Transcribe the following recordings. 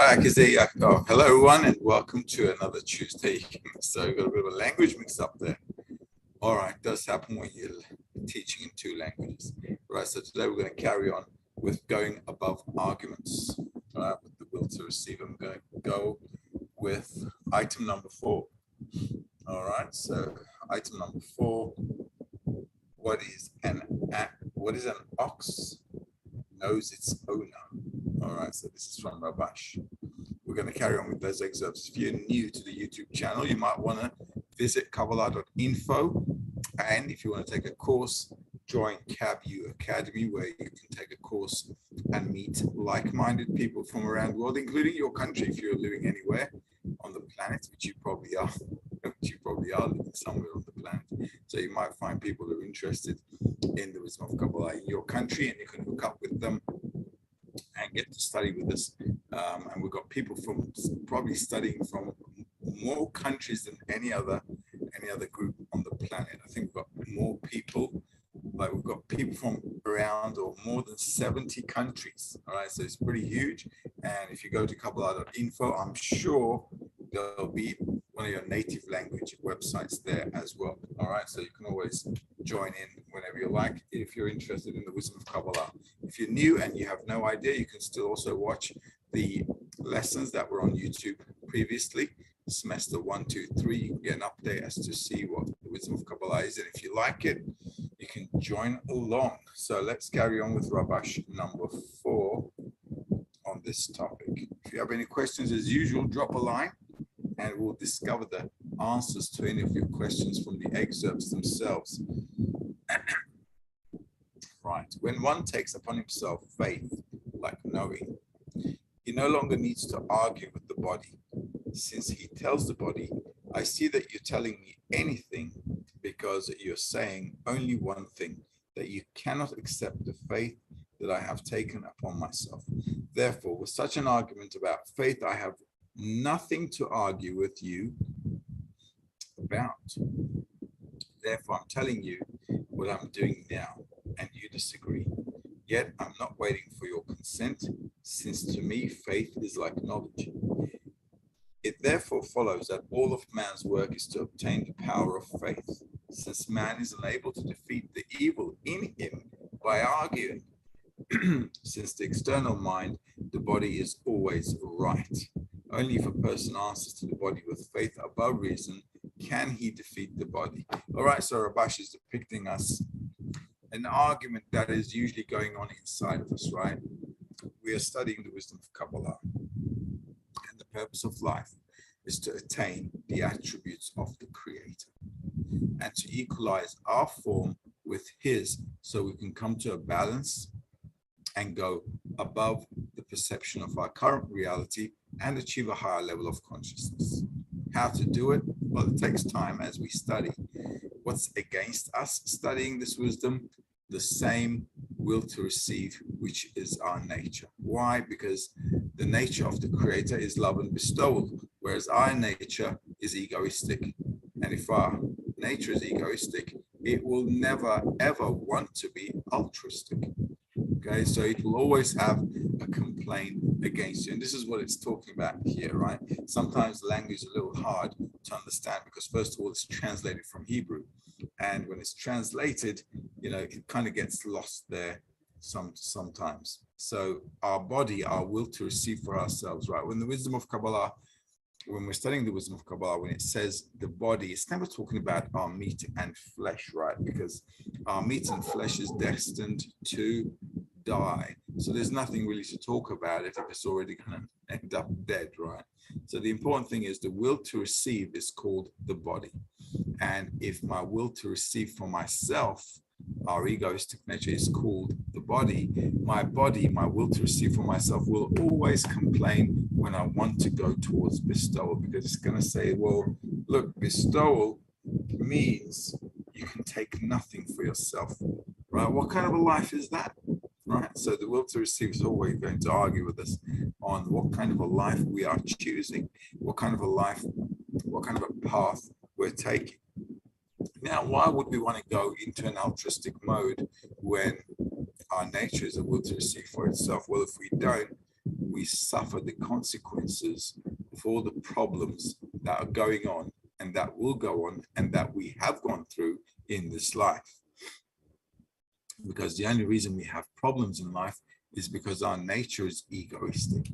Oh, hello everyone and welcome to another Tuesday. So we've got a bit of a language mix up there. All right, does happen when you're teaching in two languages. Right, so today we're going to carry on with going above arguments. All right, with the will to receive. I'm going to go with item number 4. All right, so item number 4. What is an ox knows its owner? All right, so this is from Rabash. We're going to carry on with those excerpts. If you're new to the YouTube channel, you might want to visit Kabbalah.info. And if you want to take a course, join CabU Academy, where you can take a course and meet like-minded people from around the world, including your country, if you're living anywhere on the planet, which you probably are. Living somewhere on the planet. So you might find people who are interested in the wisdom of Kabbalah in your country, and you can hook up with them and get to study with us. And we've got people from probably studying from more countries than any other group on the planet. I think we've got more people, like we've got people from around or more than 70 countries. All right, so it's pretty huge. And if you go to Kabbalah.info, I'm sure there'll be one of your native language websites there as well. All right, so you can always join in whenever you like if you're interested in the wisdom of Kabbalah. If you're new and you have no idea, you can still also watch the lessons that were on YouTube previously, semester 1, 2, 3. You can get an update as to see what the wisdom of Kabbalah is, and if you like it, you can join along. So let's carry on with Rabash number 4 on this topic. If you have any questions, as usual, drop a line and we'll discover the answers to any of your questions from the excerpts themselves. Right. When one takes upon himself faith, like knowing, he no longer needs to argue with the body, since he tells the body, I see that you're telling me anything because you're saying only one thing, that you cannot accept the faith that I have taken upon myself. Therefore, with such an argument about faith, I have nothing to argue with you about. Therefore, I'm telling you what I'm doing now, and you disagree. Yet I'm not waiting for your consent, since to me faith is like knowledge. It therefore follows that all of man's work is to obtain the power of faith, since man is unable to defeat the evil in him by arguing. Since the external mind, the body is always right. Only if a person answers to the body with faith above reason can he defeat the body. All right, so Rabash is depicting us an argument that is usually going on inside of us, right? We are studying the wisdom of Kabbalah, and the purpose of life is to attain the attributes of the Creator and to equalize our form with His, so we can come to a balance and go above the perception of our current reality and achieve a higher level of consciousness. How to do it? Well, it takes time as we study. What's against us studying this wisdom? The same will to receive, which is our nature. Why? Because the nature of the Creator is love and bestowal, whereas our nature is egoistic. And if our nature is egoistic, it will never, ever want to be altruistic. Okay, so it will always have a complaint against you. And this is what it's talking about here, right? Sometimes the language is a little hard to understand because, first of all, it's translated from Hebrew. And when it's translated, it kind of gets lost there sometimes. So our body, our will to receive for ourselves, right? When the wisdom of Kabbalah, when we're studying the wisdom of Kabbalah, when it says the body, it's never talking about our meat and flesh, right? Because our meat and flesh is destined to die. So there's nothing really to talk about it if it's already going to end up dead, right? So the important thing is the will to receive is called the body. And if my will to receive for myself, our egoistic nature, is called the body, my will to receive for myself will always complain when I want to go towards bestowal, because it's going to say, well, look, bestowal means you can take nothing for yourself, right? What kind of a life is that? Right, so the will to receive is always going to argue with us on what kind of a life we are choosing, what kind of a life, what kind of a path we're taking. Now, why would we want to go into an altruistic mode when our nature is a will to receive for itself? Well, if we don't, we suffer the consequences of all the problems that are going on and that will go on and that we have gone through in this life. Because the only reason we have problems in life is because our nature is egoistic,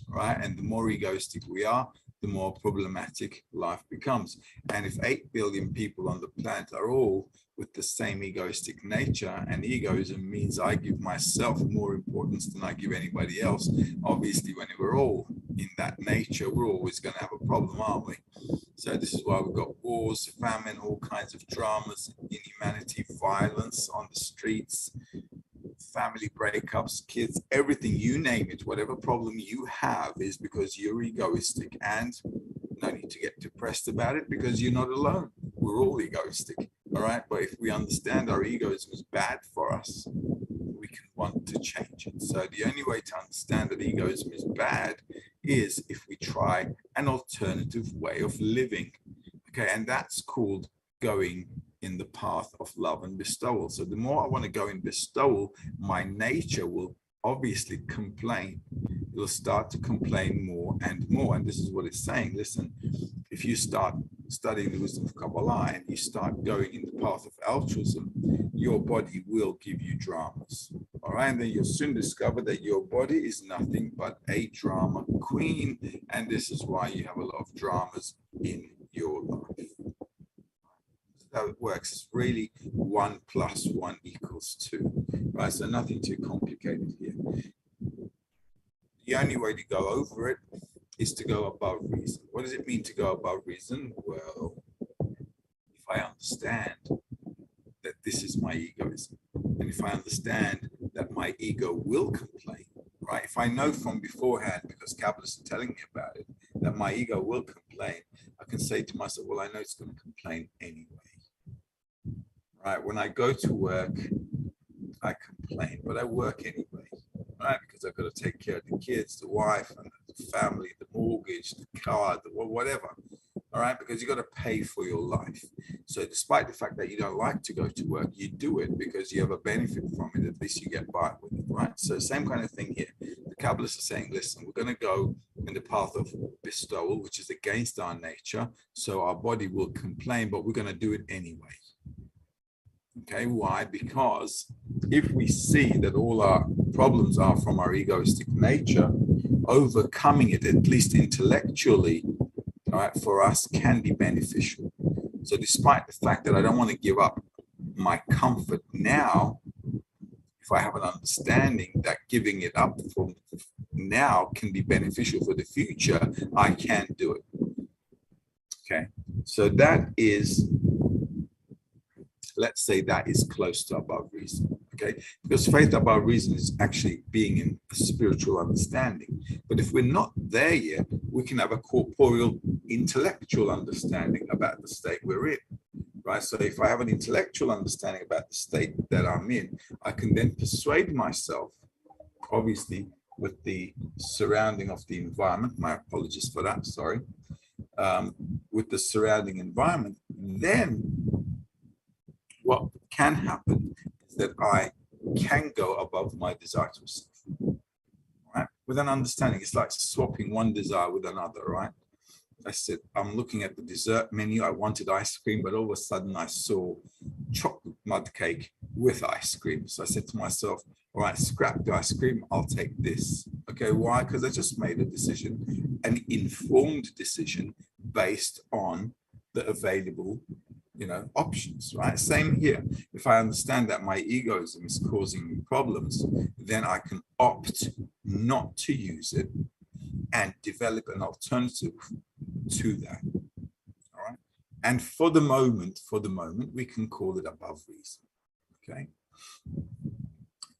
right? And the more egoistic we are, the more problematic life becomes. And if 8 billion people on the planet are all with the same egoistic nature, and egoism means I give myself more importance than I give anybody else, obviously when we're all in that nature, we're always going to have a problem, aren't we? So this is why we've got wars, famine, all kinds of dramas, inhumanity, violence on the streets, family breakups, kids, everything, you name it, whatever problem you have is because you're egoistic. And no need to get depressed about it because you're not alone. We're all egoistic, all right? But if we understand our egoism is bad for us, we can want to change it. So the only way to understand that egoism is bad is if we try an alternative way of living, okay? And that's called going in the path of love and bestowal. So the more I want to go in bestowal, my nature will obviously complain. It'll start to complain more and more. And this is what it's saying. Listen, if you start studying the wisdom of Kabbalah and you start going in the path of altruism, your body will give you dramas. All right. And then you'll soon discover that your body is nothing but a drama queen. And this is why you have a lot of dramas in your life. How it works is really 1 + 1 = 2, right? So nothing too complicated here. The only way to go over it is to go above reason. What does it mean to go above reason? Well, if I understand that this is my egoism, and if I understand that my ego will complain, right? If I know from beforehand, because Kabbalists are telling me about it, that my ego will complain, I can say to myself, well, I know it's going to complain anyway. Right, when I go to work, I complain, but I work anyway, right? Because I've got to take care of the kids, the wife, and the family, the mortgage, the car, the whatever, all right? Because you've got to pay for your life. So despite the fact that you don't like to go to work, you do it because you have a benefit from it. At least you get by with it, right? So same kind of thing here. The Kabbalists are saying, listen, we're going to go in the path of bestowal, which is against our nature. So our body will complain, but we're going to do it anyway. Okay, why? Because if we see that all our problems are from our egoistic nature, overcoming it, at least intellectually, all right, for us can be beneficial. So despite the fact that I don't want to give up my comfort now, if I have an understanding that giving it up from now can be beneficial for the future, I can do it. Okay, so that is, let's say that is close to above reason, okay? Because faith above reason is actually being in a spiritual understanding. But if we're not there yet, we can have a corporeal intellectual understanding about the state we're in, right? So if I have an intellectual understanding about the state that I'm in, I can then persuade myself, obviously with the surrounding of the environment, my apologies for that, sorry, with the surrounding environment, then what can happen is that I can go above my desire to receive, right? With an understanding, it's like swapping one desire with another, right? I said, I'm looking at the dessert menu. I wanted ice cream, but all of a sudden I saw chocolate mud cake with ice cream. So I said to myself, all right, scrap the ice cream. I'll take this. Okay, why? Because I just made a decision, an informed decision based on the available options, right? Same here. If I understand that my egoism is causing me problems, then I can opt not to use it and develop an alternative to that. All right. And for the moment, we can call it above reason. Okay.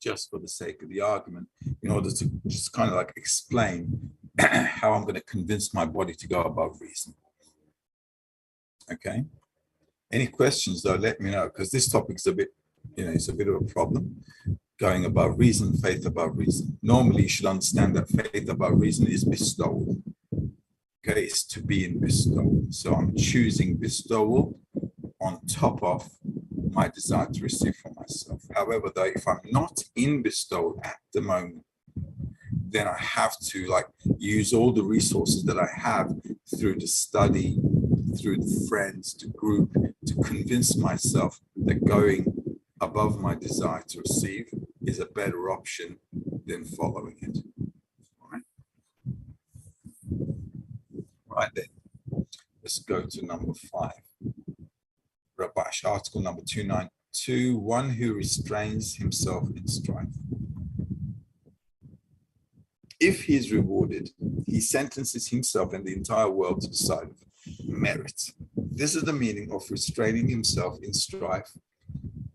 Just for the sake of the argument, in order to just kind of like explain how I'm going to convince my body to go above reason. Okay. Any questions though, let me know, because this topic's a bit, it's a bit of a problem. Going above reason, faith above reason. Normally you should understand that faith above reason is bestowal. Okay, it's to be in bestowal. So I'm choosing bestowal on top of my desire to receive from myself. However, though, if I'm not in bestowal at the moment, then I have to like use all the resources that I have through the study, through the friends, the group, to convince myself that going above my desire to receive is a better option than following it. All right. Right then, let's go to number 5. Rabash, article number 292, one who restrains himself in strife. If he is rewarded, he sentences himself and the entire world to the side of merit. This is the meaning of restraining himself in strife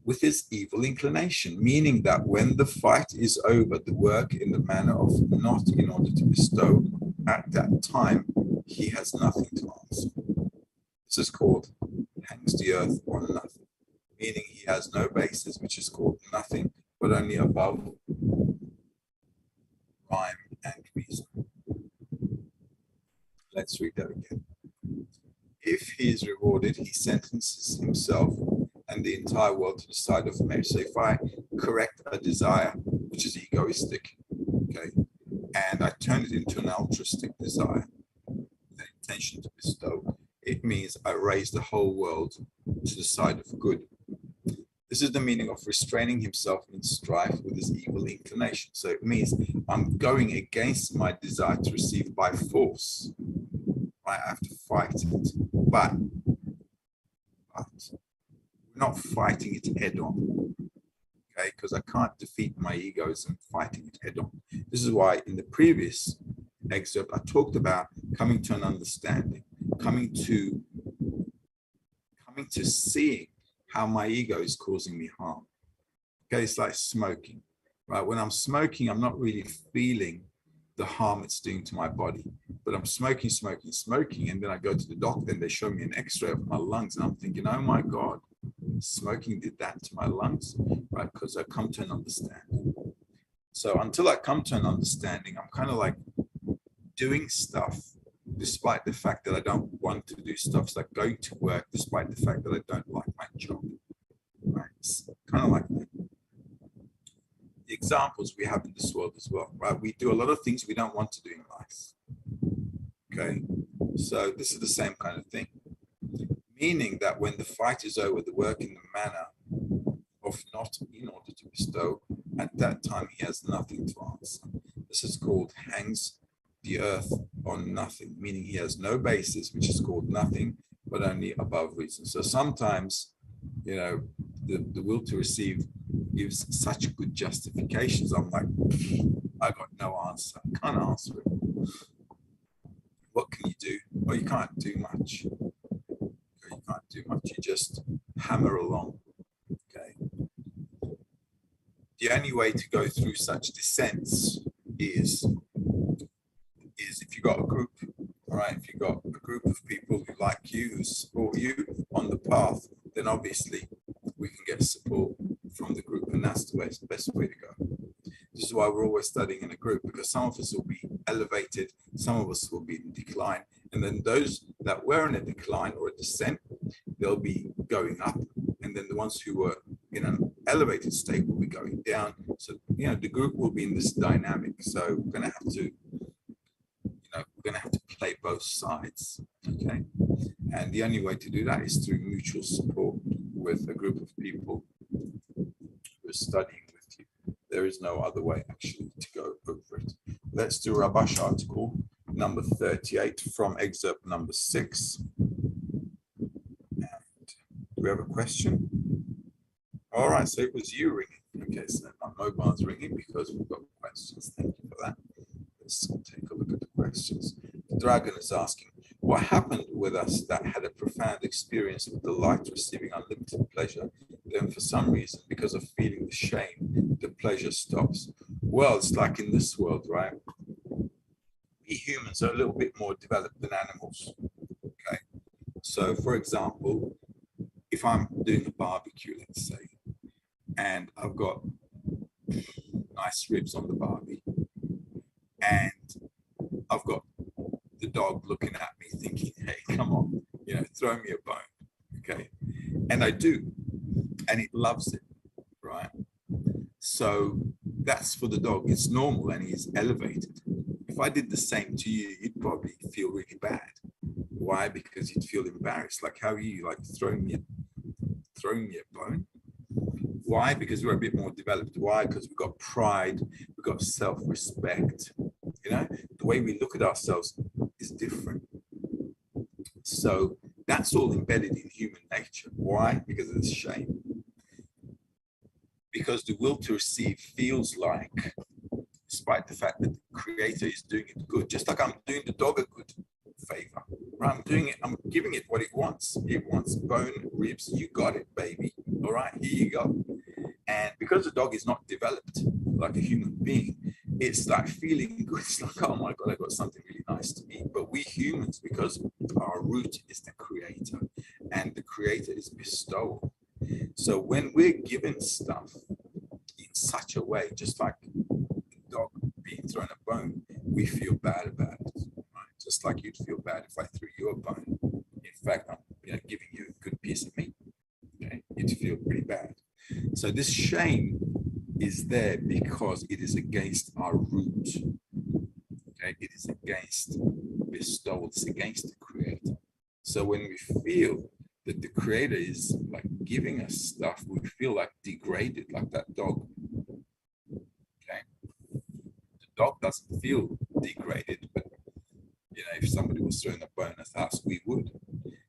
with his evil inclination, meaning that when the fight is over, the work in the manner of not in order to bestow, at that time, he has nothing to answer. This is called hangs the earth on nothing, meaning he has no basis, which is called nothing, but only above rhyme and reason. Let's read that again. If he is rewarded, he sentences himself and the entire world to the side of merit. So if I correct a desire, which is egoistic, okay, and I turn it into an altruistic desire, the intention to bestow, it means I raise the whole world to the side of good. This is the meaning of restraining himself in strife with his evil inclination. So it means I'm going against my desire to receive by force. I have to fight it, but we're not fighting it head on, okay? Because I can't defeat my egos fighting it head on. This is why in the previous excerpt I talked about coming to an understanding, coming to seeing how my ego is causing me harm. Okay, it's like smoking, right? When I'm smoking, I'm not really feeling the harm it's doing to my body, but I'm smoking, and then I go to the doctor and they show me an x-ray of my lungs and I'm thinking, oh my God, smoking did that to my lungs, right? Because I come to an understanding. So until I come to an understanding, I'm kind of like doing stuff despite the fact that I don't want to do stuff. It's like going to work despite the fact that I don't like my job, right? It's kind of like that. The examples we have in this world as well, right? We do a lot of things we don't want to do in life, okay? So this is the same kind of thing, meaning that when the fight is over, the work in the manner of not in order to bestow, at that time he has nothing to answer. This is called hangs the earth on nothing, meaning he has no basis, which is called nothing, but only above reason. So sometimes, you know, the will to receive gives such good justifications. I'm like, I got no answer. I can't answer it. What can you do? Well, you can't do much. You can't do much. You just hammer along. Okay. The only way to go through such descents is if you've got a group, all right? If you've got a group of people who like you, who support you on the path, then obviously we can get support from the group, and that's the best way to go. This is why we're always studying in a group, because some of us will be elevated, some of us will be in decline, and then those that were in a decline or a descent, they'll be going up, and then the ones who were in an elevated state will be going down. So, you know, the group will be in this dynamic. So we're going to have to, we're going to have to play both sides, okay? And the only way to do that is through mutual support with a group of people who are studying with you. There is no other way actually to go over it. Let's do Rabash article number 38 from excerpt number 6. And do we have a question? All right, so it was you ringing. Okay, so my mobile's ringing because we've got questions. Thank you for that. Let's take a look at the questions. The dragon is asking, what happened with us that had a profound experience with the light receiving unlimited pleasure, then for some reason, because of feeling the shame, the pleasure stops? Well, it's like in this world, right? We humans are a little bit more developed than animals, okay? So, for example, if I'm doing a barbecue, let's say, and I've got nice ribs on the barbie, and I've got the dog looking at me thinking, hey, come on, throw me a bone, okay? And I do, and it loves it, right? So That's for the dog. It's normal and he's elevated. If I did the same to you, you'd probably feel really bad. Why? Because you'd feel embarrassed. Like, how are you, like, throwing me a bone? Why? Because we're a bit more developed. Why? Because we've got pride, we've got self-respect. You know, the way we look at ourselves is different. So that's all embedded in human nature. Why? Because of this shame. Because the will to receive feels like, despite the fact that the creator is doing it good, just like I'm doing the dog a good favor. Right? I'm giving it what it wants. It wants bone, ribs. You got it, baby. All right, here you go. And because the dog is not developed like a human being, it's like feeling good. It's like, oh my God, I got something really nice to eat. But we humans, because our root is the creator, and the creator is bestowal. So when we're given stuff in such a way, just like the dog being thrown a bone, we feel bad about it. Right? Just like you'd feel bad if I threw you a bone. In fact, I'm giving you a good piece of meat. Okay? You'd feel pretty bad. So this shame is there because it is against our root. Okay? It is against bestowal. It's against the creator. So when we feel that the creator is like giving us stuff, we feel like degraded, like that dog. Okay? The dog doesn't feel degraded, but if somebody was throwing a bone at us, we would.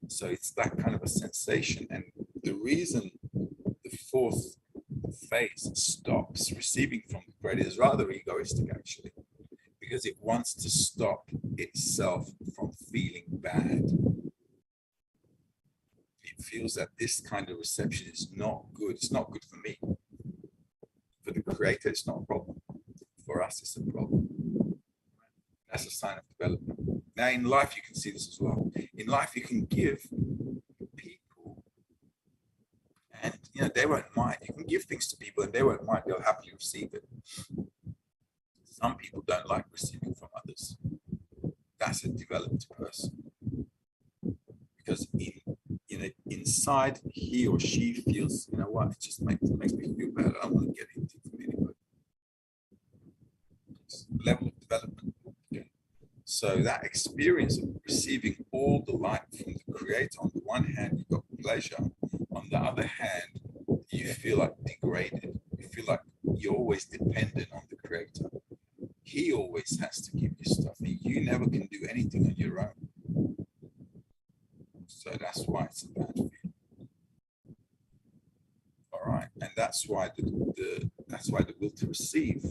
So it's that kind of a sensation. And the reason the fourth phase stops receiving from the creator is rather egoistic, actually, because it wants to stop itself from feeling bad. It feels that this kind of reception is not good. It's not good for me. For the creator, it's not a problem. For us, it's a problem. That's a sign of development. Now, in life, you can see this as well. In life, you can give people, and they won't mind. You can give things to people, and they won't mind. They'll happily receive it. Some people don't like receiving from others. That's a developed person, because inside he or she feels, what, it just makes me feel bad. I don't want to get anything from anybody. It's level of development. Okay. So that experience of receiving all the light from the creator, on the one hand, you've got pleasure. On the other hand, you feel like degraded. You feel like you're always dependent on the creator. He always has to give you stuff. You never can do anything on your own. So that's why it's a bad feeling. All right, and that's why the will to receive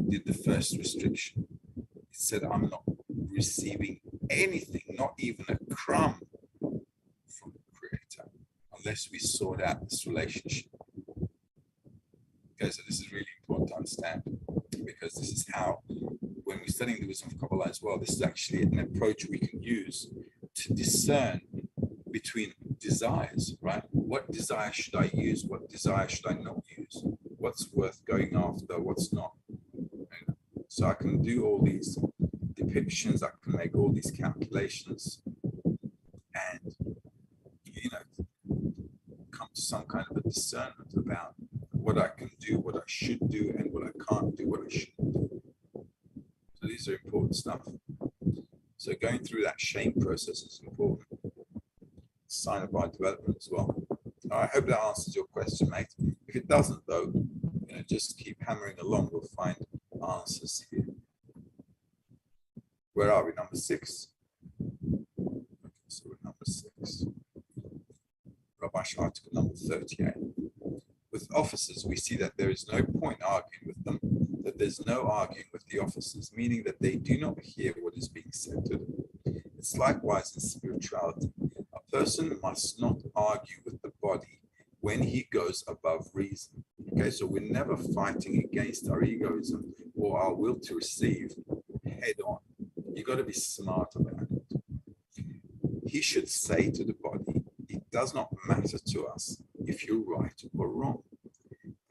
did the first restriction. It said, I'm not receiving anything, not even a crumb from the creator, unless we sort out this relationship. Okay, so this is really important to understand, because this is how, when we're studying the wisdom of Kabbalah as well, this is actually an approach we can use to discern between desires, right? What desire should I use? What desire should I not use? What's worth going after? What's not? So I can do all these depictions, I can make all these calculations, and come to some kind of a discernment about what I can do, what I should do, and what I can't do, what I shouldn't do. So these are important stuff. So going through that shame process is important. Sign of our development as well. I hope that answers your question, mate. If it doesn't, though, just keep hammering along. We'll find answers here. Where are we? Number 6. Okay, so we're number 6. Rabash article number 38. With officers, we see that there is no point arguing with them, that there's no arguing with the officers, meaning that they do not hear what is being said to them. It's likewise in spirituality. A person must not argue with the body when he goes above reason. Okay, so we're never fighting against our egoism or our will to receive head on. You've got to be smart about it. He should say to the body, it does not matter to us if you're right or wrong.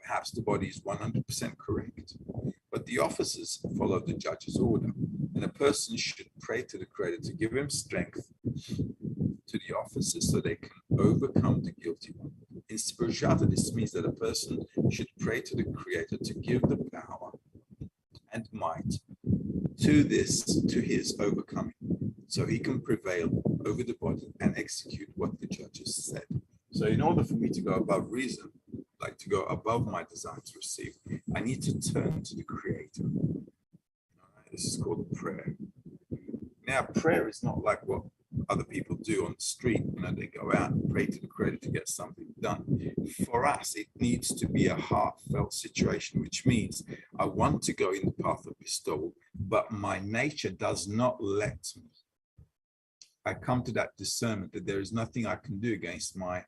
Perhaps the body is 100% correct, but the officers follow the judge's order, and a person should pray to the creator to give him strength to the officers so they can overcome the guilty one. In spirituality, this means that a person should pray to the creator to give the power and might to his overcoming, so he can prevail over the body and execute what the judges said. So in order for me to go above reason, like to go above my desire to receive, I need to turn to the Creator. This is called prayer. Now, prayer is not like what other people do on the street. They go out and pray to the Creator to get something done. For us, it needs to be a heartfelt situation, which means I want to go in the path of bestowal, but my nature does not let me. I come to that discernment that there is nothing I can do against my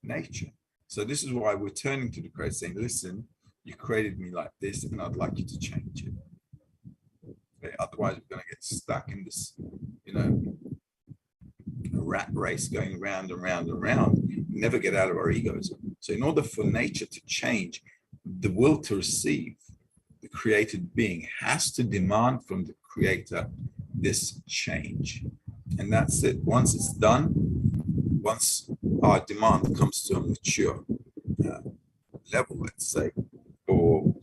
nature. So this is why we're turning to the Creator, saying, listen, you created me like this, and I'd like you to change it. Okay? Otherwise, we're going to get stuck in this, a rat race going round and round and round, never get out of our egos. So in order for nature to change, the will to receive, the created being, has to demand from the Creator this change. And that's it. Once it's done, once our demand comes to a mature level, let's say, or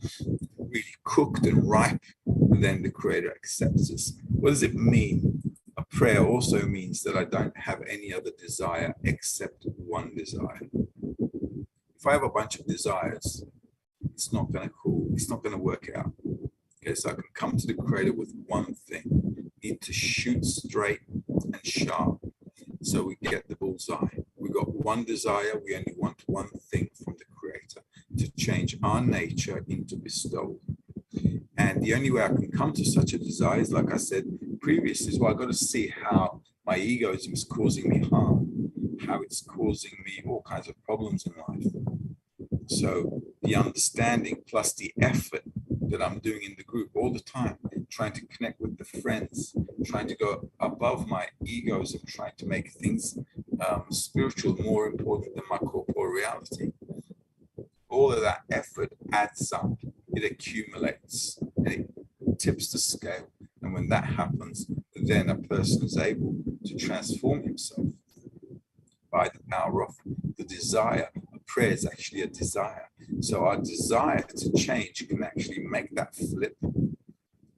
really cooked and ripe, then the Creator accepts us. What does it mean? A prayer also means that I don't have any other desire except one desire. If I have a bunch of desires, it's not going to work out. Okay, so I can come to the Creator with one thing. Need to shoot straight and sharp, so we get the bullseye. We got one desire. We only want one thing from the Creator, to change our nature into bestowal. And the only way I can come to such a desire is, like I said previously, is, well, I've got to see how my egoism is causing me harm, how it's causing me all kinds of problems in life. So the understanding plus the effort that I'm doing in the group all the time, trying to connect with the friends, trying to go above my egoism, trying to make things spiritual more important than my corporeal reality. All of that effort adds up, it accumulates, and it tips the scale. And when that happens, then a person is able to transform himself by the power of the desire. Prayer is actually a desire. So our desire to change can actually make that flip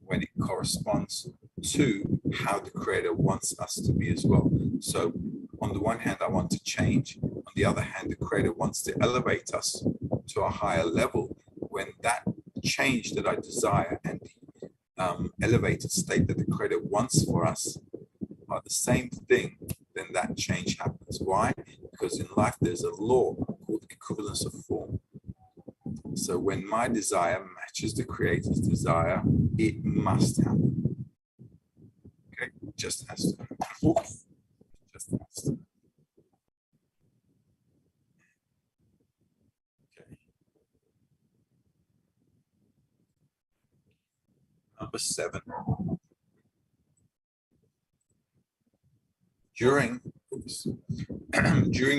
when it corresponds to how the Creator wants us to be as well. So on the one hand, I want to change. On the other hand, the Creator wants to elevate us to a higher level. When that change that I desire and the elevated state that the Creator wants for us are the same thing, then that change happens. Why? Because in life, there's a law called equivalence of form. So when my desire matches the Creator's desire, it must happen. Okay, just has to. Just has to. Okay. Number 7. During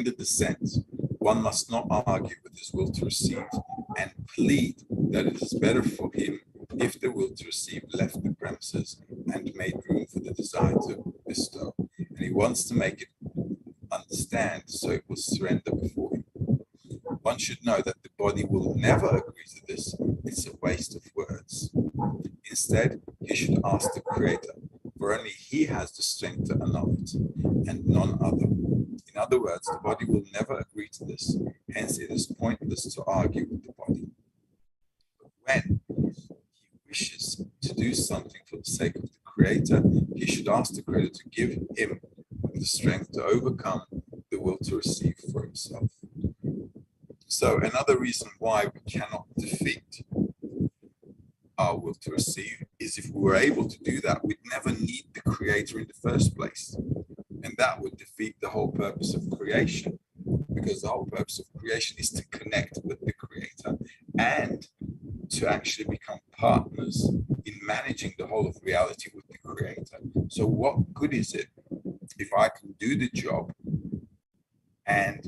the descent, one must not argue with his will to receive and plead that it is better for him if the will to receive left the premises and made room for the desire to bestow. And he wants to make it understand, so it will surrender before him. One should know that the body will never agree to this. It's a waste of words. Instead, he should ask the Creator, for only he has the strength to annul it, and none other. In other words, the body will never agree to this. Hence, it is pointless to argue with the body. But when he wishes to do something for the sake of the Creator, he should ask the Creator to give him the strength to overcome the will to receive for himself. So another reason why we cannot defeat our will to receive is, if we were able to do that, we'd never need the Creator in the first place. And that would defeat the whole purpose of creation, because the whole purpose of creation is to connect with the Creator and to actually become partners in managing the whole of reality with the Creator. So what good is it if I can do the job and,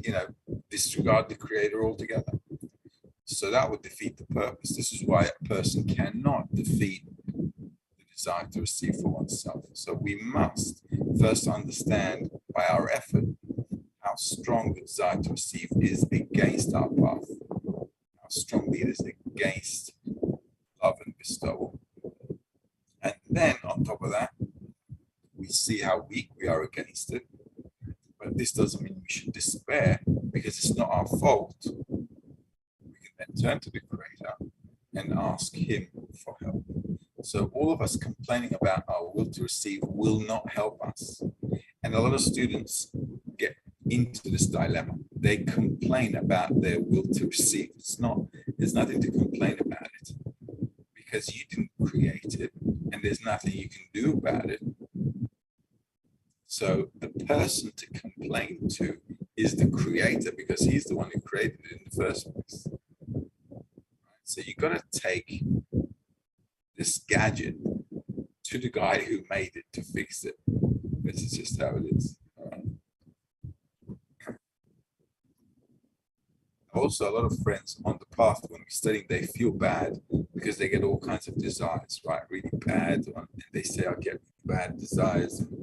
disregard the Creator altogether? So that would defeat the purpose. This is why a person cannot defeat the desire to receive for oneself. So we must first understand by our effort how strong the desire to receive is against our path, how strongly it is against love and bestowal. Then on top of that, we see how weak we are against it. But this doesn't mean we should despair because it's not our fault. We can then turn to the Creator and ask Him for help. So all of us complaining about our will to receive will not help us. And a lot of students get into this dilemma. They complain about their will to receive. There's nothing to complain about it because you didn't create it and there's nothing you can do about it. So the person to complain to is the Creator because He's the one who created it in the first place. So you got to take this gadget to the guy who made it to fix it. This is just how it is. Also, a lot of friends on the path when we're studying, they feel bad because they get all kinds of desires, right? Really bad. And they say, I get bad desires. And,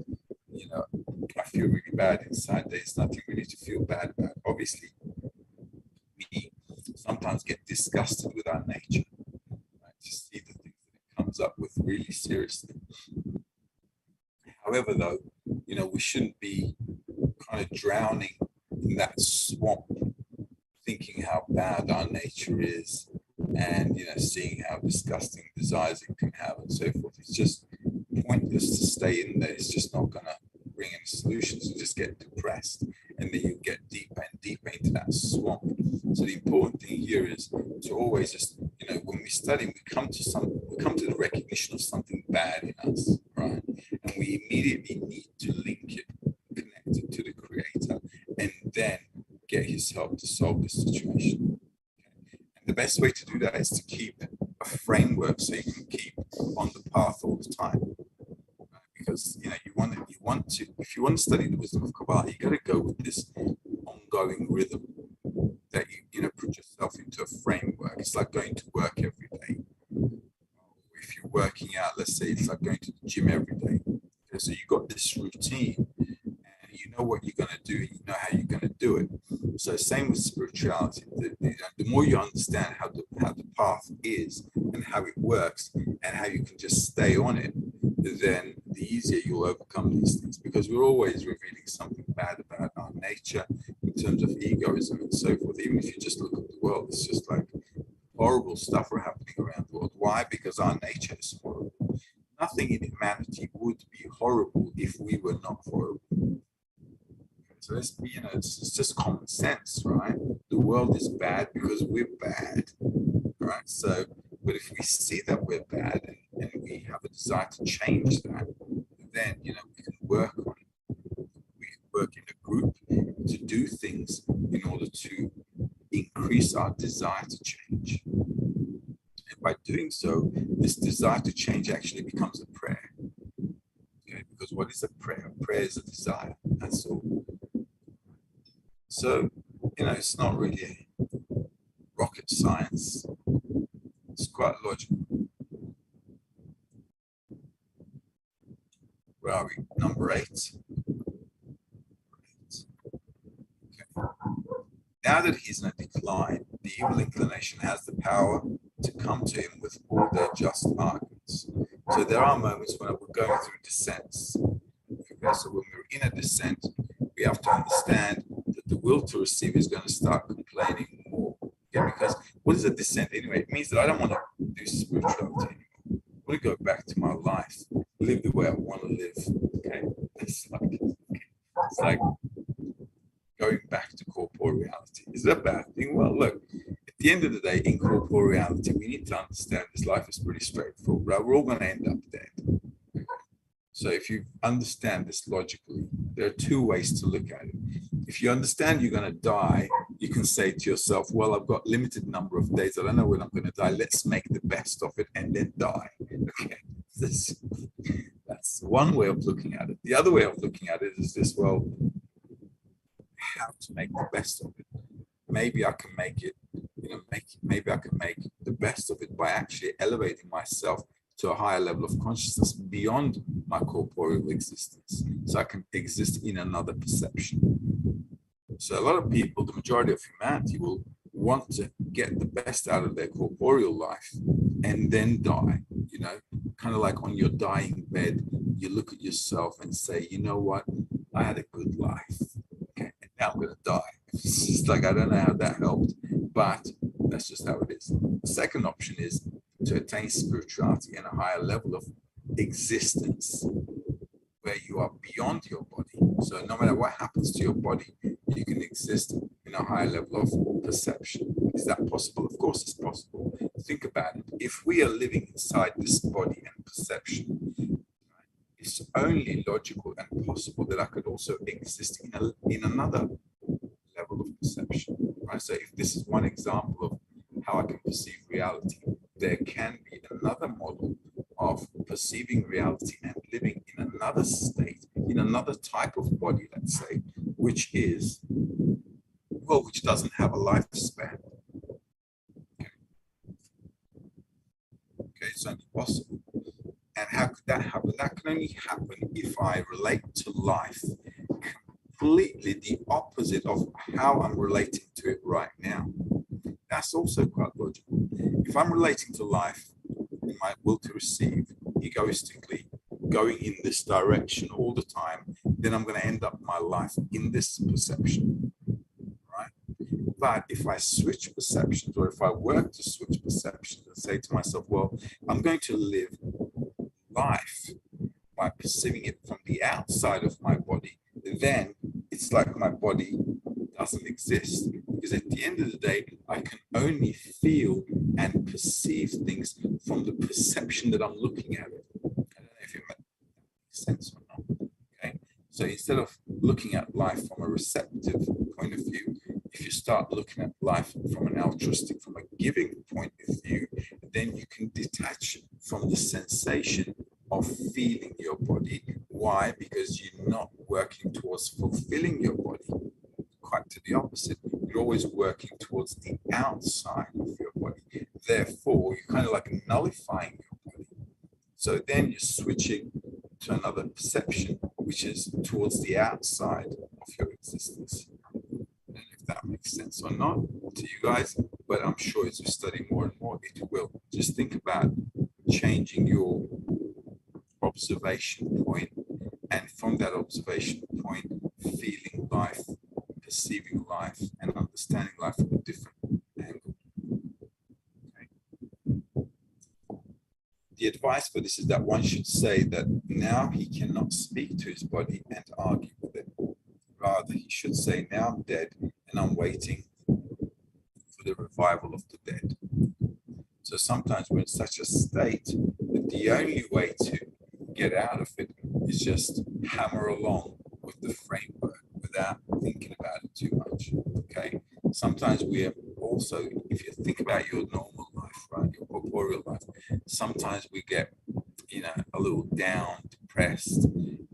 I feel really bad inside. There's nothing really to feel bad about. Obviously, we sometimes get disgusted with our nature. Right? To see the things that it comes up with really seriously. However, though, we shouldn't be kind of drowning in that swamp, thinking how bad our nature is and, seeing how disgusting desires it can have and so forth. It's just pointless to stay in there. It's just not going to bring any solutions. You just get depressed and then you get deeper and deeper into that swamp. So the important thing here is to always just, when we study, we come to the recognition of something bad in us, right? And we immediately need to link it, connect it to the Creator, and then get His help to solve the situation. Okay? And the best way to do that is to keep a framework so you can keep on the path all the time. Because if you want to study the wisdom of Kabbalah, you got to go with this ongoing rhythm that you put yourself into a framework. It's like going to work every day. If you're working out, let's say it's like going to the gym every day. Okay, so you got this routine, and you know what you're going to do, and you know how you're going to do it. So same with spirituality. The more you understand how the path is and how it works and how you can just stay on it, then the easier you'll overcome these things, because we're always revealing something bad about our nature in terms of egoism and so forth. Even if you just look at the world, it's just like horrible stuff are happening around the world. Why? Because our nature is horrible. Nothing in humanity would be horrible if we were not horrible. So it's just common sense, right? The world is bad because we're bad, right? So, but if we see that we're bad and we have a desire to change that, then, we can work on it. We can work in a group to do things in order to increase our desire to change. And by doing so, this desire to change actually becomes a prayer. Okay, because what is a prayer? A prayer is a desire. That's all. So, it's not really rocket science. It's quite logical. Where are we? Number 8. Okay. Now that he's in a decline, the evil inclination has the power to come to him with all their just arguments. So there are moments when we're going through descents. Okay, so when we're in a descent, we have to understand that the will to receive is going to start complaining more. Okay, because what is a descent anyway? It means that I don't want to do spirituality anymore. I want to go back to my life, live the way I want to live. Okay, it's like going back to corporeality. Is that a bad thing? Well, look, at the end of the day, in corporeality, we need to understand this life is pretty straightforward, right? We're all going to end up dead. Okay? So if you understand this logically, there are 2 ways to look at it. If you understand you're going to die, you can say to yourself, well, I've got limited number of days. I don't know when I'm going to die. Let's make the best of it and then die. Okay, that's one way of looking at it. The other way of looking at it is this, well, how to make the best of it. Maybe I can make it, maybe I can make the best of it by actually elevating myself to a higher level of consciousness beyond my corporeal existence, so I can exist in another perception. So a lot of people, the majority of humanity, will want to get the best out of their corporeal life and then die, kind of like on your dying bed, you look at yourself and say, you know what, I had a good life. Okay, and now I'm going to die. It's just like, I don't know how that helped, but that's just how it is. The second option is to attain spirituality and a higher level of existence where you are beyond your body. So no matter what happens to your body, you can exist in a higher level of perception. Is that possible? Of course it's possible. Think about it. If we are living inside this body and perception, it's only logical and possible that I could also exist in another level of perception, right? So if this is one example of how I can perceive reality, there can be another model of perceiving reality and living in another state, in another type of body, let's say, which is, well, which doesn't have a lifespan. Okay, it's only possible. And how could that happen? That can only happen if I relate to life completely the opposite of how I'm relating to it right now. That's also quite logical. If I'm relating to life in my will to receive, egoistically going in this direction all the time, then I'm going to end up my life in this perception, right? But if I switch perceptions, or if I work to switch perceptions and say to myself, well, I'm going to live life by perceiving it from the outside of my body, then it's like my body doesn't exist, because at the end of the day, I can only feel and perceive things from the perception that I'm looking at it. I don't know if it makes sense or not. Okay, so instead of looking at life from a receptive point of view, if you start looking at life from an altruistic, from a giving point of view, then you can detach from the sensation of feeling your body. Why? Because you're not working towards fulfilling your body. Quite to the opposite. You're always working towards the outside of your body. Therefore, you're kind of like nullifying your body. So then you're switching to another perception, which is towards the outside of your existence. I don't know if that makes sense or not to you guys, but I'm sure as you study more and more, it will. Just think about changing your observation point, and from that observation point, feeling life, perceiving life, and understanding life from a different angle. Okay. The advice for this is that one should say that now he cannot speak to his body and argue with it. Rather, he should say, now I'm dead and I'm waiting for the revival of the dead. So sometimes we're in such a state that the only way to get out of it is just hammer along with the framework without thinking about it too much. Okay. Sometimes we're also, if you think about your normal life, right, your corporeal life, sometimes we get, a little down, depressed,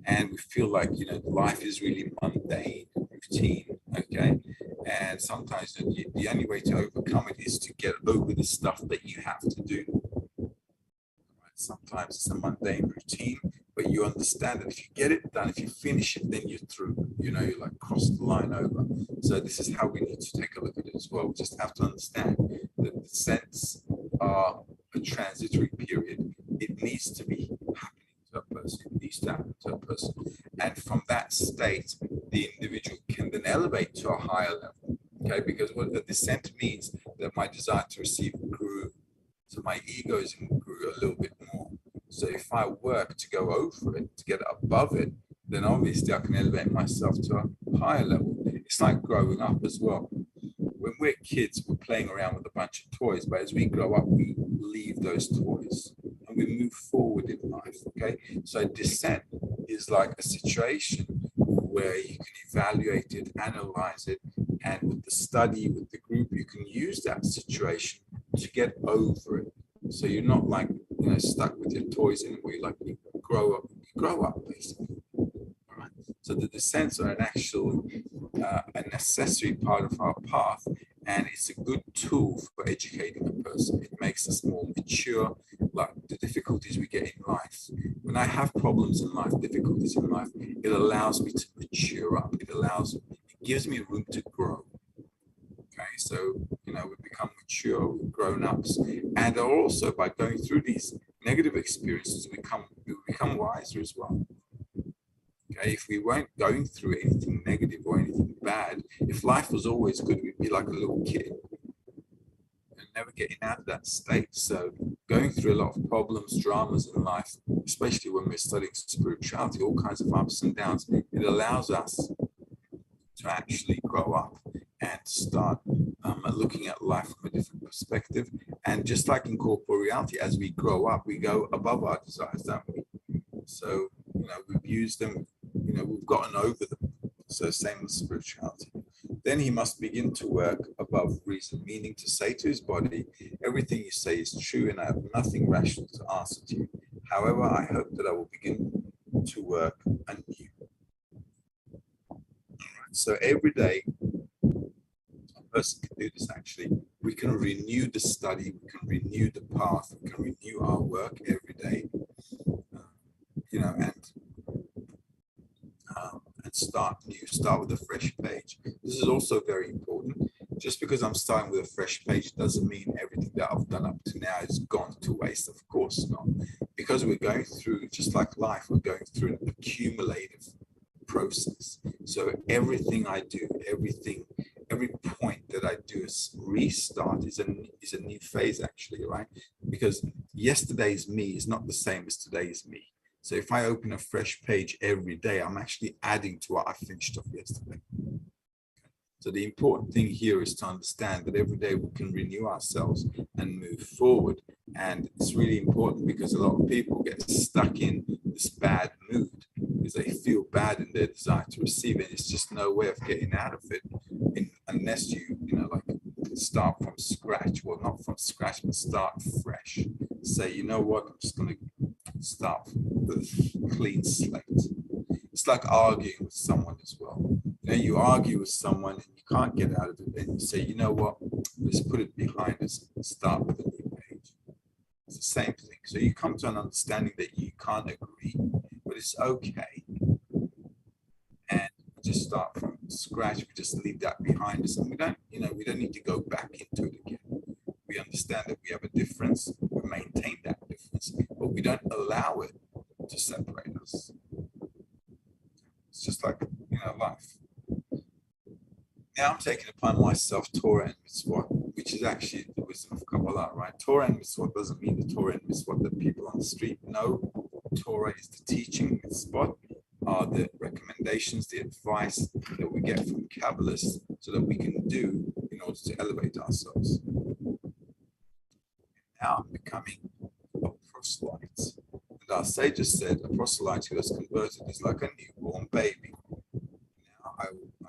and we feel like, life is really mundane, routine. Okay. And sometimes the only way to overcome it is to get over the stuff that you have to do. Sometimes it's a mundane routine, but you understand that if you get it done, if you finish it, then you're through. You like cross the line over. So this is how we need to take a look at it as well. We just have to understand that the sense are a transitory period. It needs to be happening to a person. It needs to happen to a person. And from that state, the individual can then elevate to a higher level. Okay, because what the descent means that my desire to receive grew. So my egoism grew a little bit more. So if I work to go over it, to get above it, then obviously I can elevate myself to a higher level. It's like growing up as well. When we're kids, we're playing around with a bunch of toys, but as we grow up, we leave those toys and we move forward in life, okay? So descent is like a situation where you can evaluate it, analyze it, and with the study, with the group, you can use that situation to get over it. So you're not like, stuck with your toys anymore. You grow up basically. All right. So the descents are an actual, a necessary part of our path, and it's a good tool for educating a person. It makes us more mature, like the difficulties we get in life. When I have problems in life, difficulties in life, it allows me to mature up. It gives me room to grow. Okay, so we become mature, grown-ups, and also by going through these negative experiences, we become wiser as well. Okay, if we weren't going through anything negative or anything bad, if life was always good, we'd be like a little kid and never getting out of that state. So going through a lot of problems, dramas in life, especially when we're studying spirituality, all kinds of ups and downs, it allows us to actually grow up and start looking at life from a different perspective. And just like in corporeality, as we grow up, we go above our desires, don't we? So, we've used them, we've gotten over them. So same with spirituality. Then he must begin to work above reason, meaning to say to his body, everything you say is true and I have nothing rational to answer to you. However, I hope that I will begin to work anew. So every day, a person can do this actually. We can renew the study, we can renew the path, we can renew our work every day, and start new, start with a fresh page. This is also very important. Just because I'm starting with a fresh page doesn't mean everything that I've done up to now is gone to waste. Of course not. Because we're going through, just like life, we're going through an accumulative process. So everything I do, every point that I do is restart, is a new phase actually, right? Because yesterday's me is not the same as today's me. So if I open a fresh page every day, I'm actually adding to what I finished off yesterday. So the important thing here is to understand that every day we can renew ourselves and move forward. And it's really important because a lot of people get stuck in this bad mood because they feel bad in their desire to receive it. It's just no way of getting out of it unless you start from scratch. Well, not from scratch, but start fresh. Say, you know what, I'm just going to start with a clean slate. It's like arguing with someone as well. You argue with someone and you can't get out of it, then you say, you know what, let's put it behind us and start with a new page. It's the same thing. So you come to an understanding that you can't agree, but it's okay. And we just start from scratch. We just leave that behind us, and we don't need to go back into it again. We understand that we have a difference, we maintain that difference, but we don't allow it to separate us. It's just like, life. Now I'm taking upon myself Torah and Mitzvot, which is actually the wisdom of Kabbalah, right? Torah and Mitzvot doesn't mean the Torah and Mitzvot that people on the street know. Torah is the teaching, Mitzvot are the recommendations, the advice that we get from Kabbalists so that we can do in order to elevate ourselves. Now I'm becoming a proselyte. And our sages said a proselyte who has converted is like a newborn baby.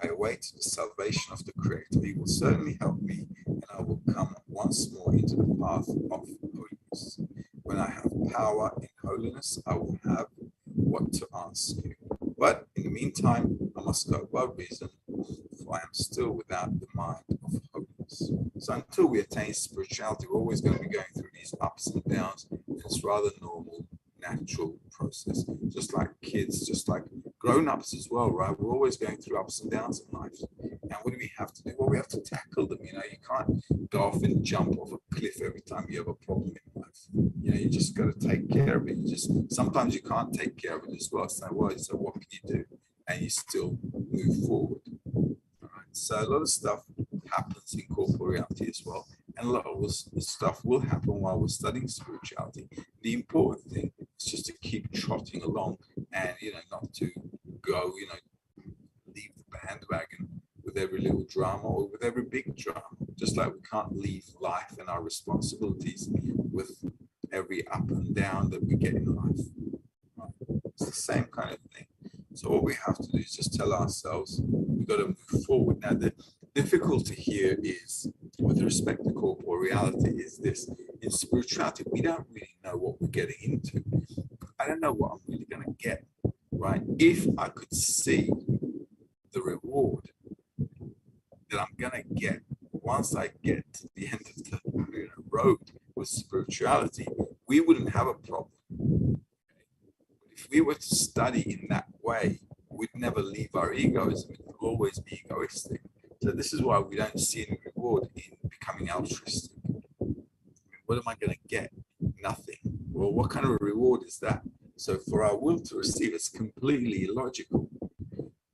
I await the salvation of the Creator. He will certainly help me, and I will come once more into the path of holiness. When I have power in holiness, I will have what to ask you. But in the meantime, I must go above reason, for I am still without the mind of holiness. So until we attain spirituality, we're always going to be going through these ups and downs, and it's rather normal, natural process. Just like kids, just like grown-ups as well, right? We're always going through ups and downs in life. And what do we have to do? Well, we have to tackle them. You can't go off and jump off a cliff every time you have a problem in life. You just got to take care of it. Sometimes you can't take care of it as well. So what can you do? And you still move forward. All right. So a lot of stuff happens in corporeality as well. And a lot of stuff will happen while we're studying spirituality. The important thing is just to keep trotting along and, not to go, leave the bandwagon with every little drama or with every big drama. Just like we can't leave life and our responsibilities with every up and down that we get in life. Right? It's the same kind of thing. So what we have to do is just tell ourselves we've got to move forward. Now, the difficulty here is, with respect to corporeality, is this. In spirituality, we don't really know what we're getting into. I don't know what I'm really going to get, right? If I could see the reward that I'm going to get once I get to the end of the road with spirituality, we wouldn't have a problem. If we were to study in that way, we'd never leave our egoism. It would always be egoistic. So this is why we don't see any reward in becoming altruistic. What am I going to get? Nothing. Well, What kind of a reward is that? So for our will to receive, it's completely illogical.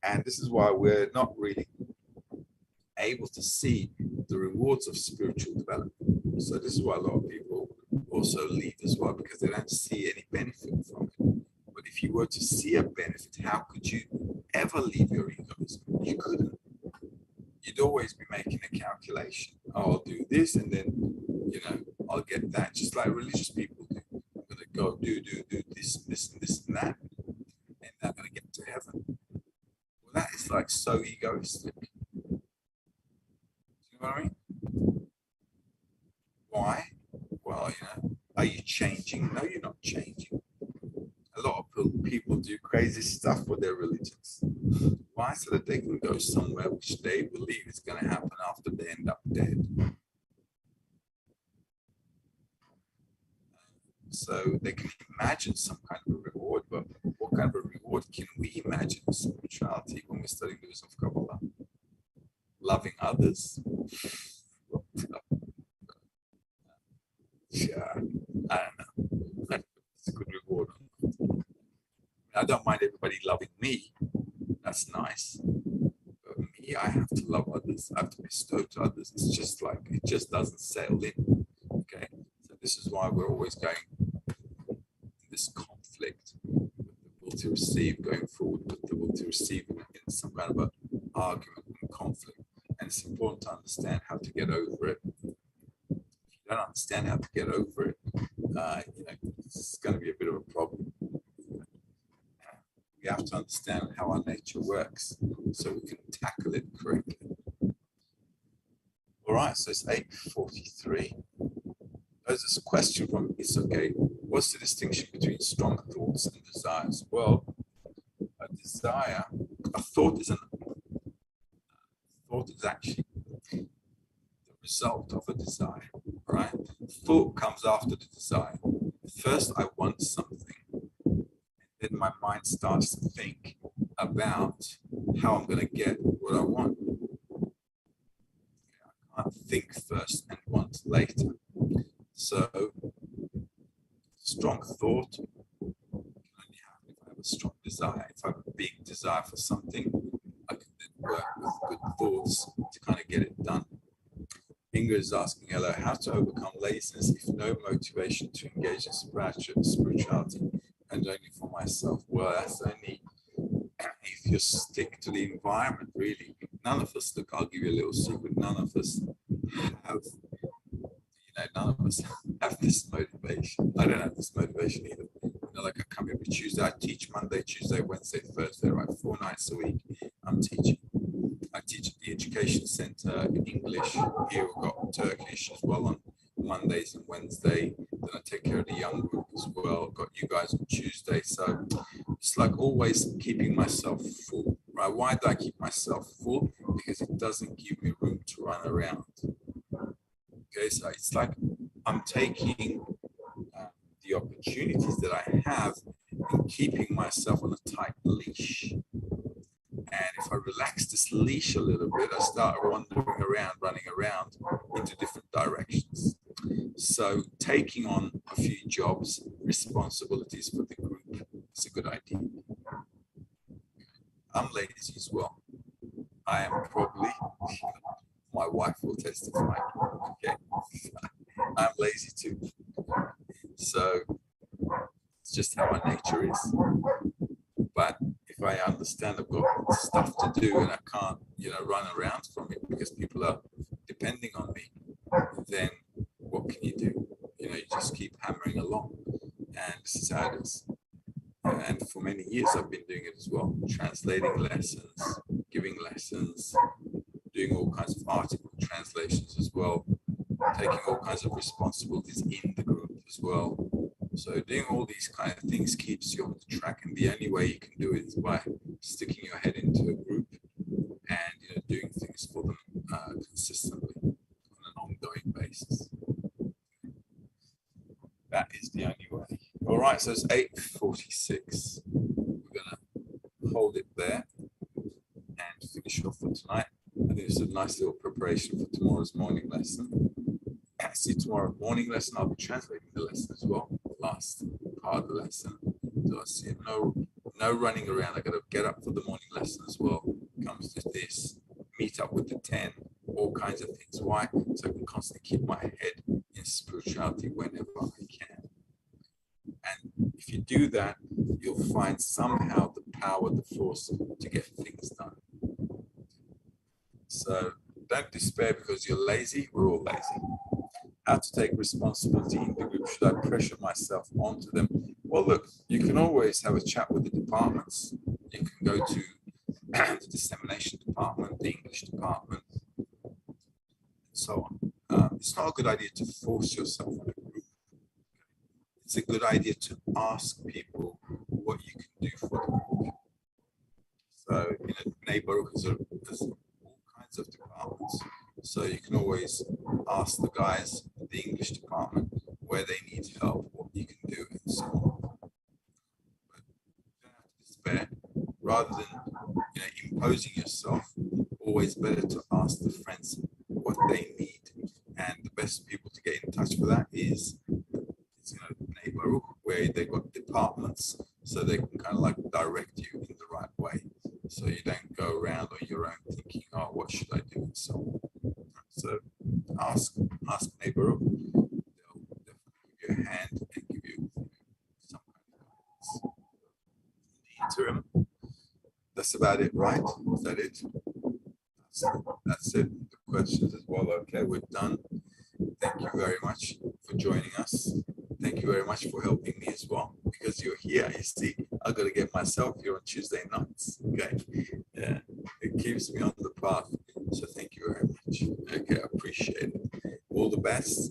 And this is why we're not really able to see the rewards of spiritual development. So this is why a lot of people also leave as well, because they don't see any benefit from it. But if you were to see a benefit, how could you ever leave your egoism? You couldn't. You'd always be making a calculation. Oh, I'll do this, and then, I'll get that. Just like religious people do. I'm going to go do this, and that, and they're going to get to heaven. Well, that is like so egoistic. Do you know what I mean? Why? Well, are you changing? No, you're not changing. A lot of people do crazy stuff with their religions. Why? So that they can go somewhere which they believe is going to happen after they end up dead. So they can imagine some kind of a reward, but what kind of a reward can we imagine in spirituality when we're studying the wisdom of Kabbalah? Loving others? Yeah, I don't know. It's a good reward. I don't mind everybody loving me. That's nice. But me, I have to love others. I have to bestow to others. It's just like, it just doesn't settle in. Okay. So this is why we're always going in this conflict with the will to receive, going forward with the will to receive in some kind of an argument and conflict. And it's important to understand how to get over it. If you don't understand how to get over it, it's going to be a bit of a problem. We have to understand how our nature works so we can tackle it correctly. All right, so it's 8:43. There's a question from It's okay. What's the distinction between strong thoughts and desires? Well, a thought is actually the result of a desire, right? Thought comes after the desire. First, I want something. Then my mind starts to think about how I'm going to get what I want. I can't think first and want later. So, strong thought can only happen if I have a strong desire. If I have a big desire for something, I can then work with good thoughts to kind of get it done. Inga is asking, hello, how to overcome laziness if no motivation to engage in spirituality and only for myself? Well, that's only if you stick to the environment, really. None of us, look, I'll give you a little secret, none of us have this motivation. I don't have this motivation either. Like I come every Tuesday, I teach Monday, Tuesday, Wednesday, Thursday, right? 4 nights a week, I'm teaching. I teach at the Education Center in English. Here we've got Turkish as well on Mondays and Wednesday. Then I take care of the young group as well. I've got you guys on Tuesday. So it's like always keeping myself full, right? Why do I keep myself full? Because it doesn't give me room to run around. Okay, so it's like I'm taking the opportunities that I have and keeping myself on a tight leash. And if I relax this leash a little bit, I start wandering around, running around into different directions. So taking on a few jobs, responsibilities for the group is a good idea. I'm lazy as well. I am probably, my wife will testify, okay? I'm lazy too. So it's just how my nature is. But if I understand I've got stuff to do and I can't, run around from it because people are depending on me, then what can you do? You just keep hammering along. And this is how it is. And for many years, I've been doing it as well, translating lessons, giving lessons, doing all kinds of article translations as well, taking all kinds of responsibilities in the group as well. So doing all these kind of things keeps you on the track, and the only way you can do it is by sticking your head into a group and doing things for them consistently on an ongoing basis. That is the only way. All right, so it's 8:46. We're gonna hold it there and finish off for tonight. I think it's a nice little preparation for tomorrow's morning lesson. See, tomorrow morning lesson, I'll be translating the lesson as well. last part of the lesson. So I see no running around. I got to get up for the morning lesson as well. Comes to this, meet up with the 10, all kinds of things. Why? So I can constantly keep my head in spirituality whenever I can. And if you do that, you'll find somehow the power, the force to get things done. So don't despair because you're lazy. We're all lazy. How to take responsibility in the group? Should I pressure myself onto them? Well, look, you can always have a chat with the departments. You can go to the dissemination department, the English department, and so on. It's not a good idea to force yourself on a group. It's a good idea to ask people what you can do for the group. So, neighborhood there's all kinds of departments. So you can always ask the guys in the English department where they need help, what you can do, and so on. But you don't have to despair. Rather than imposing yourself, always better to ask the friends what they need. And the best people to get in touch for that is neighborhood, where they got departments, so they can kind of like direct you in the right way. So you don't go around on your own thinking, oh, what should I do, and so on. So ask neighborhood. They'll definitely give you a hand and give you some kind of guidance. In the interim, that's about it, right? Is that it? That's it. The questions as well. Okay, we're done. Thank you very much for joining us. Thank you very much for helping me as well, because you're here. You see, I've got to get myself here on Tuesday nights. Okay, yeah, it keeps me on the path. So thank you very much. Okay, I appreciate it. All the best.